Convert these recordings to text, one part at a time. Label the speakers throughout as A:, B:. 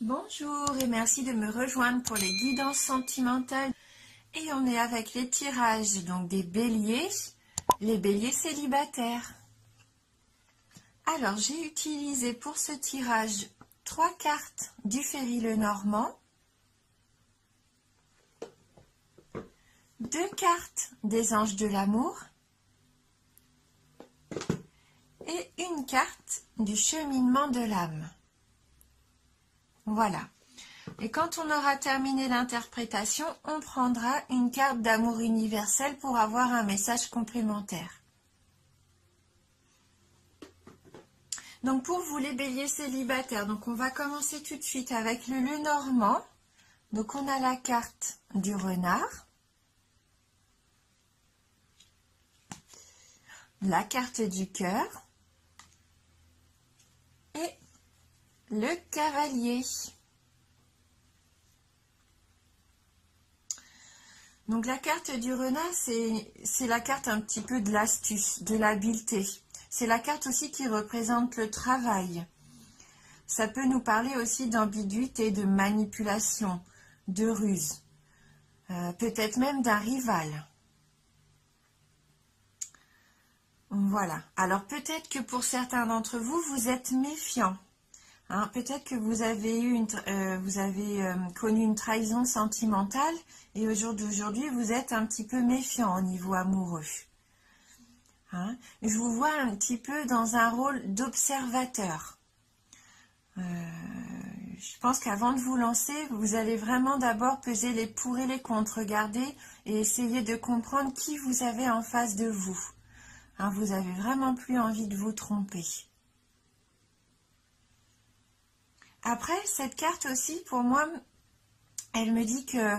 A: Bonjour et merci de me rejoindre pour les guidances sentimentales. Et on est avec les tirages donc des béliers, les béliers célibataires. Alors j'ai utilisé pour ce tirage 3 cartes du Ferry Lenormand, 2 cartes des anges de l'amour et une carte du cheminement de l'âme. Voilà. Et quand on aura terminé l'interprétation, on prendra une carte d'amour universel pour avoir un message complémentaire. Donc pour vous les béliers célibataires, donc on va commencer tout de suite avec le Lenormand. Donc on a la carte du renard, la carte du cœur et le cavalier. Donc la carte du renard, c'est la carte un petit peu de l'astuce, de l'habileté. C'est la carte aussi qui représente le travail. Ça peut nous parler aussi d'ambiguïté, de manipulation, de ruse. Peut-être même d'un rival. Voilà. Alors peut-être que pour certains d'entre vous, vous êtes méfiants. Hein, peut-être que vous avez connu une trahison sentimentale et au jour d'aujourd'hui, vous êtes un petit peu méfiant au niveau amoureux. Hein, je vous vois un petit peu dans un rôle d'observateur. Je pense qu'avant de vous lancer, vous allez vraiment d'abord peser les pour et les contre, regarder et essayer de comprendre qui vous avez en face de vous. Hein, vous avez vraiment plus envie de vous tromper. Après, cette carte aussi, pour moi, elle me dit que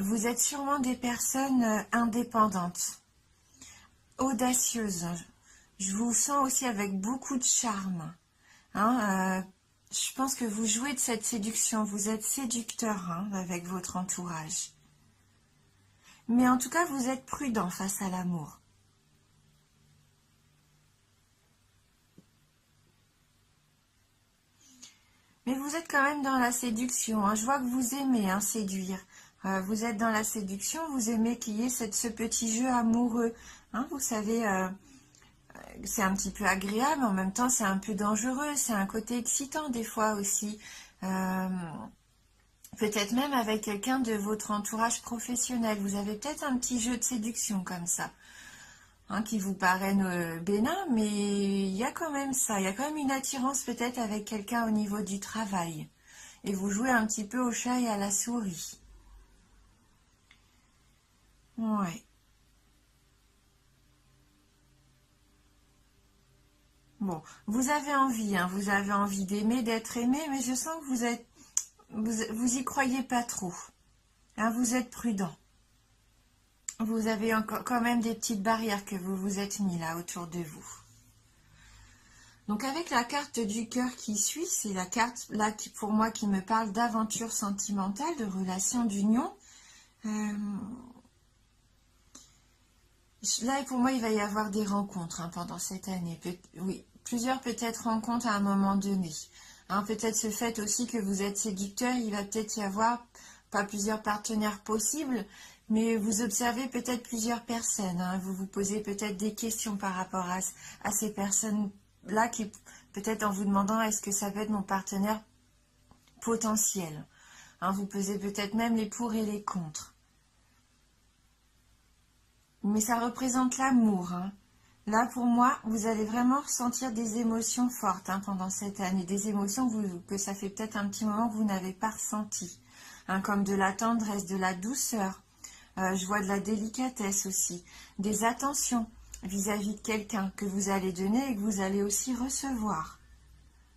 A: vous êtes sûrement des personnes indépendantes, audacieuses. Je vous sens aussi avec beaucoup de charme. Hein, je pense que vous jouez de cette séduction, vous êtes séducteur avec votre entourage. Mais en tout cas, vous êtes prudent face à l'amour. Mais vous êtes quand même dans la séduction. Hein. Je vois que vous aimez séduire. Vous êtes dans la séduction, vous aimez qu'il y ait ce petit jeu amoureux. Hein, vous savez, c'est un petit peu agréable, en même temps c'est un peu dangereux, c'est un côté excitant des fois aussi. Peut-être même avec quelqu'un de votre entourage professionnel. Vous avez peut-être un petit jeu de séduction comme ça. Hein, qui vous paraît bénin, mais il y a quand même ça, il y a quand même une attirance peut-être avec quelqu'un au niveau du travail. Et vous jouez un petit peu au chat et à la souris. Ouais. Bon, vous avez envie, vous avez envie d'aimer, d'être aimé, mais je sens que vous y croyez pas trop. Hein, vous êtes prudent. Vous avez encore quand même des petites barrières que vous vous êtes mis là autour de vous. Donc avec la carte du cœur qui suit, c'est la carte là qui pour moi qui me parle d'aventure sentimentale, de relation d'union. Là pour moi il va y avoir des rencontres pendant cette année. Oui, plusieurs peut-être rencontres à un moment donné. Peut-être ce fait aussi que vous êtes séducteur, il va peut-être y avoir pas plusieurs partenaires possibles, mais vous observez peut-être plusieurs personnes. Vous vous posez peut-être des questions par rapport à ces personnes-là qui peut-être en vous demandant est-ce que ça peut être mon partenaire potentiel. Vous pesez peut-être même les pour et les contre. Mais ça représente l'amour. Là, pour moi, vous allez vraiment ressentir des émotions fortes pendant cette année. Des émotions que ça fait peut-être un petit moment que vous n'avez pas ressenties. Comme de la tendresse, de la douceur. Je vois de la délicatesse aussi. Des attentions vis-à-vis de quelqu'un que vous allez donner et que vous allez aussi recevoir.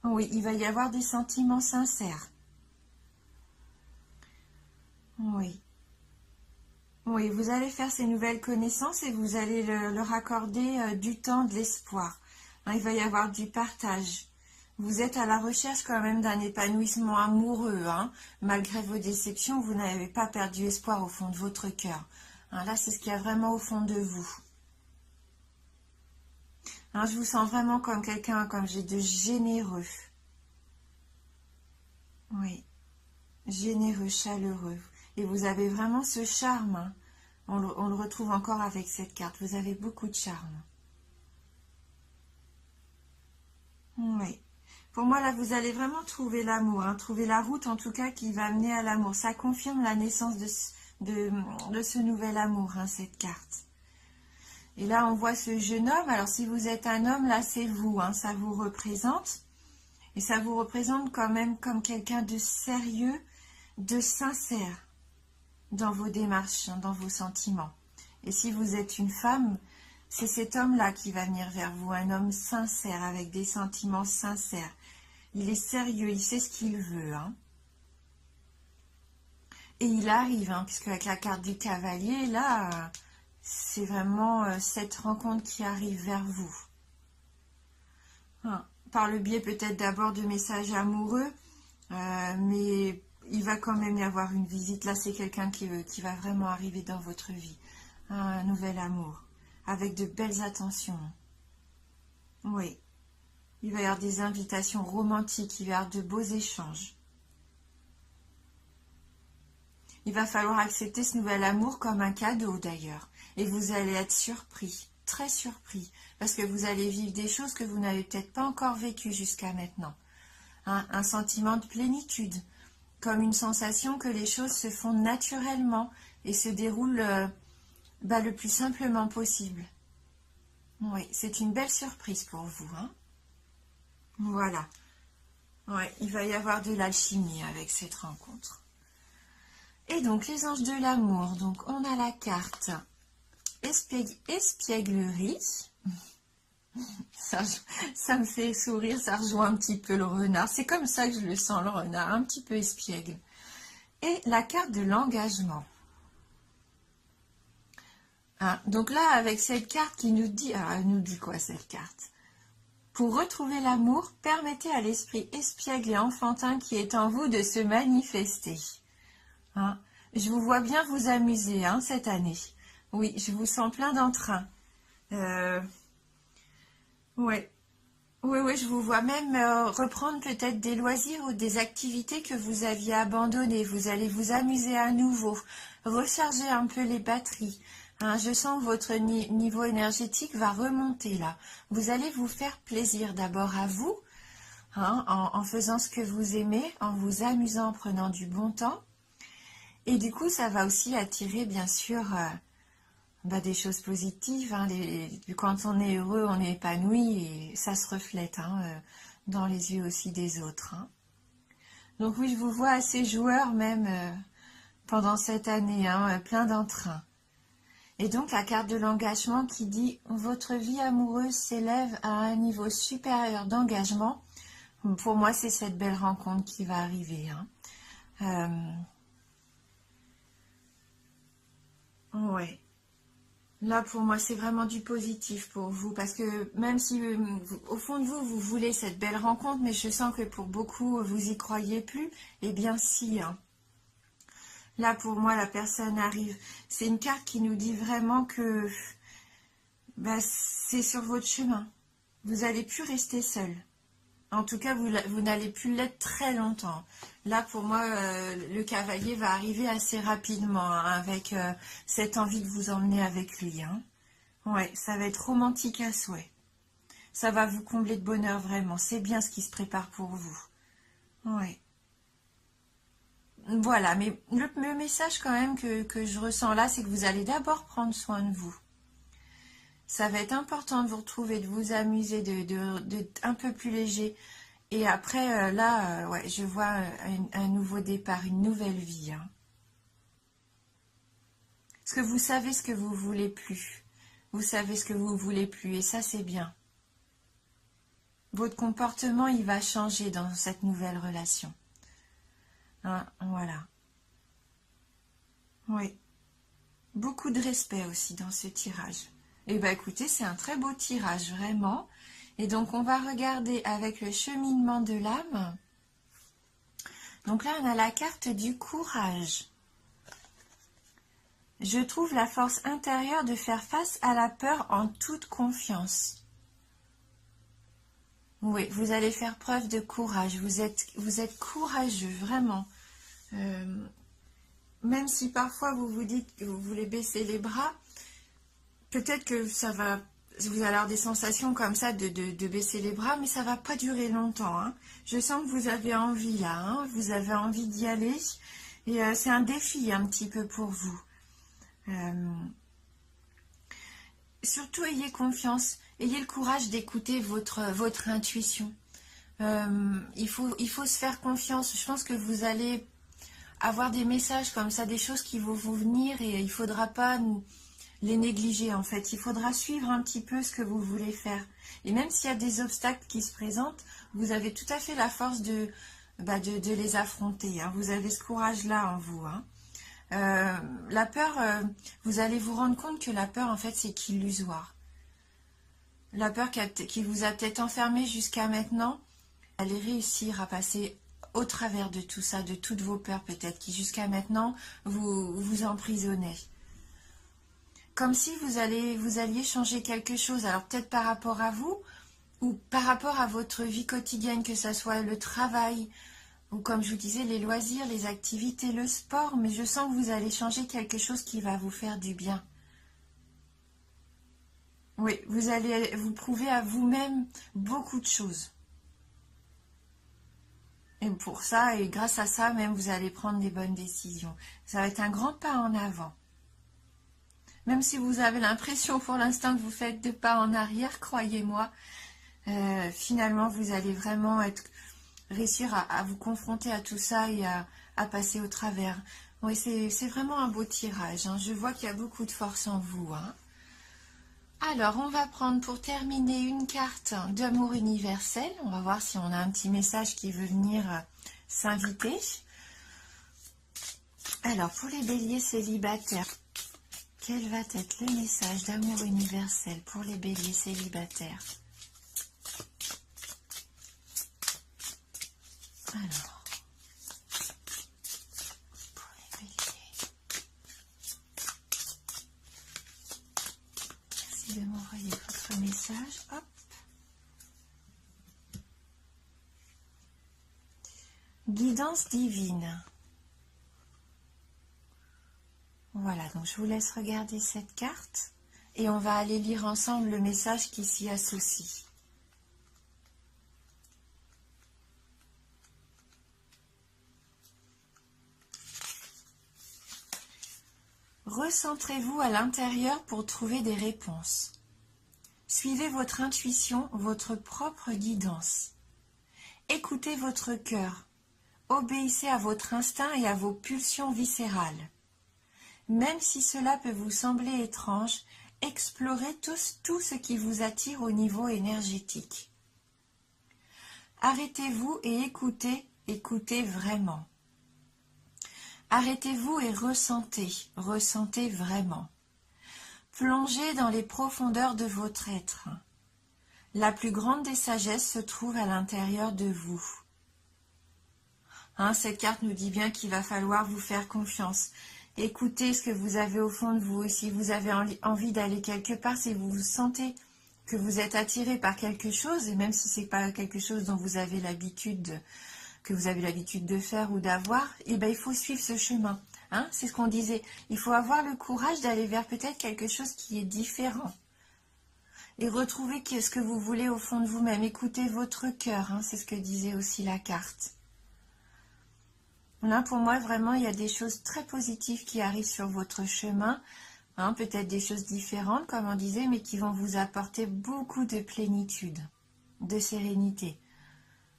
A: Oui, il va y avoir des sentiments sincères. Oui. Oui, vous allez faire ces nouvelles connaissances et vous allez leur accorder du temps, de l'espoir. Il va y avoir du partage. Vous êtes à la recherche quand même d'un épanouissement amoureux. Malgré vos déceptions, vous n'avez pas perdu espoir au fond de votre cœur. Là, c'est ce qu'il y a vraiment au fond de vous. Je vous sens vraiment comme quelqu'un, comme j'ai de généreux. Oui, généreux, chaleureux. Et vous avez vraiment ce charme, hein. On le retrouve encore avec cette carte. Vous avez beaucoup de charme. Oui. Pour moi, là, vous allez vraiment trouver l'amour, hein, trouver la route, en tout cas, qui va amener à l'amour. Ça confirme la naissance de ce nouvel amour, hein, cette carte. Et là, on voit ce jeune homme. Alors, si vous êtes un homme, là, c'est vous, hein, ça vous représente. Et ça vous représente quand même comme quelqu'un de sérieux, de sincère dans vos démarches, hein, dans vos sentiments. Et si vous êtes une femme, c'est cet homme-là qui va venir vers vous, un homme sincère, avec des sentiments sincères. Il est sérieux, il sait ce qu'il veut, hein. Et il arrive, hein, puisque avec la carte du cavalier, là, c'est vraiment cette rencontre qui arrive vers vous. Hein. Par le biais peut-être d'abord de messages amoureux, mais il va quand même y avoir une visite. Là, c'est quelqu'un qui va vraiment arriver dans votre vie. Hein, un nouvel amour, avec de belles attentions. Oui. Il va y avoir des invitations romantiques, il va y avoir de beaux échanges. Il va falloir accepter ce nouvel amour comme un cadeau d'ailleurs. Et vous allez être surpris, très surpris, parce que vous allez vivre des choses que vous n'avez peut-être pas encore vécues jusqu'à maintenant. Hein, un sentiment de plénitude, comme une sensation que les choses se font naturellement et se déroulent le plus simplement possible. Oui, c'est une belle surprise pour vous, hein. Voilà. Ouais, il va y avoir de l'alchimie avec cette rencontre. Et donc, les anges de l'amour. Donc, on a la carte espièglerie. Ça me fait sourire, ça rejoint un petit peu le renard. C'est comme ça que je le sens, le renard, un petit peu espiègle. Et la carte de l'engagement. Hein, donc là, avec cette carte qui nous dit... Alors, elle nous dit quoi, cette carte? Pour retrouver l'amour, permettez à l'esprit espiègle et enfantin qui est en vous de se manifester. Hein, je vous vois bien vous amuser, hein, cette année. Oui, je vous sens plein d'entrain. Ouais. Oui, je vous vois même reprendre peut-être des loisirs ou des activités que vous aviez abandonnées. Vous allez vous amuser à nouveau, recharger un peu les batteries. Hein, je sens que votre niveau énergétique va remonter là. Vous allez vous faire plaisir d'abord à vous, hein, en faisant ce que vous aimez, en vous amusant, en prenant du bon temps. Et du coup, ça va aussi attirer, bien sûr, des choses positives. Hein, quand on est heureux, on est épanoui et ça se reflète, hein, dans les yeux aussi des autres. Hein. Donc oui, je vous vois assez joueur même pendant cette année, hein, plein d'entrain. Et donc la carte de l'engagement qui dit « Votre vie amoureuse s'élève à un niveau supérieur d'engagement ». Pour moi, c'est cette belle rencontre qui va arriver. Hein. Ouais. Là, pour moi, c'est vraiment du positif pour vous, parce que même si, au fond de vous, vous voulez cette belle rencontre, mais je sens que pour beaucoup, vous y croyez plus, eh bien si, hein. Là, pour moi, la personne arrive. C'est une carte qui nous dit vraiment que c'est sur votre chemin. Vous n'allez plus rester seul. En tout cas, vous n'allez plus l'être très longtemps. Là, pour moi, le cavalier va arriver assez rapidement, hein, avec cette envie de vous emmener avec lui. Hein. Ouais, ça va être romantique à souhait. Ça va vous combler de bonheur, vraiment. C'est bien ce qui se prépare pour vous. Ouais. Voilà, mais le message quand même que je ressens là, c'est que vous allez d'abord prendre soin de vous. Ça va être important de vous retrouver, de vous amuser, de un peu plus léger. Et après, ouais, je vois un nouveau départ, une nouvelle vie. Hein. Parce que vous savez ce que vous voulez plus. Vous savez ce que vous voulez plus, et ça, c'est bien. Votre comportement, il va changer dans cette nouvelle relation. Hein, voilà. Oui. Beaucoup de respect aussi dans ce tirage. Et bien, écoutez, c'est un très beau tirage, vraiment. Et donc, on va regarder avec le cheminement de l'âme. Donc là, on a la carte du courage. Je trouve la force intérieure de faire face à la peur en toute confiance. Oui, vous allez faire preuve de courage. Vous êtes courageux, vraiment. Même si parfois vous vous dites que vous voulez baisser les bras, peut-être que ça va, vous allez avoir des sensations comme ça de baisser les bras, mais ça va pas durer longtemps, hein. Je sens que vous avez envie là, hein. Vous avez envie d'y aller. Et c'est un défi un petit peu pour vous. Surtout, ayez confiance. Ayez le courage d'écouter votre intuition. Il faut se faire confiance. Je pense que vous allez avoir des messages comme ça, des choses qui vont vous venir et il ne faudra pas les négliger en fait. Il faudra suivre un petit peu ce que vous voulez faire. Et même s'il y a des obstacles qui se présentent, vous avez tout à fait la force de les affronter, hein. Vous avez ce courage-là en vous, hein. La peur, vous allez vous rendre compte que la peur en fait c'est qu'illusoire. La peur qui vous a peut-être enfermé jusqu'à maintenant, allez réussir à passer au travers de tout ça, de toutes vos peurs peut-être, qui jusqu'à maintenant vous emprisonnaient. Comme si vous alliez changer quelque chose, alors peut-être par rapport à vous, ou par rapport à votre vie quotidienne, que ce soit le travail, ou comme je vous disais, les loisirs, les activités, le sport, mais je sens que vous allez changer quelque chose qui va vous faire du bien. Oui, vous allez vous prouver à vous-même beaucoup de choses. Et pour ça, et grâce à ça, même, vous allez prendre des bonnes décisions. Ça va être un grand pas en avant. Même si vous avez l'impression pour l'instant que vous faites 2 pas en arrière, croyez-moi, finalement, vous allez vraiment réussir à vous confronter à tout ça et à passer au travers. Oui, c'est vraiment un beau tirage, hein. Je vois qu'il y a beaucoup de force en vous, hein. Alors, on va prendre pour terminer une carte d'amour universel. On va voir si on a un petit message qui veut venir s'inviter. Alors, pour les béliers célibataires, quel va être le message d'amour universel pour les béliers célibataires? Alors, pour les béliers, merci de m'envoyer votre message. Hop. Guidance divine. Voilà, donc je vous laisse regarder cette carte et on va aller lire ensemble le message qui s'y associe. Recentrez-vous à l'intérieur pour trouver des réponses. Suivez votre intuition, votre propre guidance. Écoutez votre cœur. Obéissez à votre instinct et à vos pulsions viscérales. Même si cela peut vous sembler étrange, explorez tout ce qui vous attire au niveau énergétique. Arrêtez-vous et écoutez vraiment. Arrêtez-vous et ressentez vraiment. Plongez dans les profondeurs de votre être. La plus grande des sagesses se trouve à l'intérieur de vous. Hein, cette carte nous dit bien qu'il va falloir vous faire confiance. Écoutez ce que vous avez au fond de vous. Et si vous avez envie d'aller quelque part, si vous vous sentez que vous êtes attiré par quelque chose, et même si ce n'est pas quelque chose dont vous avez l'habitude de faire ou d'avoir, eh ben, il faut suivre ce chemin. Hein, c'est ce qu'on disait. Il faut avoir le courage d'aller vers peut-être quelque chose qui est différent. Et retrouver ce que vous voulez au fond de vous-même. Écoutez votre cœur, hein, c'est ce que disait aussi la carte. Là, pour moi, vraiment, il y a des choses très positives qui arrivent sur votre chemin. Hein, peut-être des choses différentes, comme on disait, mais qui vont vous apporter beaucoup de plénitude, de sérénité.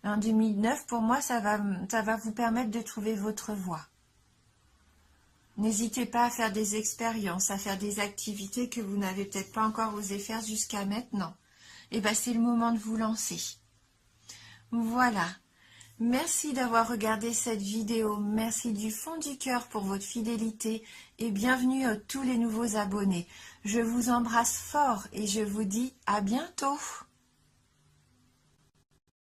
A: En 2009, pour moi, ça va vous permettre de trouver votre voie. N'hésitez pas à faire des expériences, à faire des activités que vous n'avez peut-être pas encore osé faire jusqu'à maintenant. Et bien, c'est le moment de vous lancer. Voilà. Merci d'avoir regardé cette vidéo. Merci du fond du cœur pour votre fidélité et bienvenue à tous les nouveaux abonnés. Je vous embrasse fort et je vous dis à bientôt.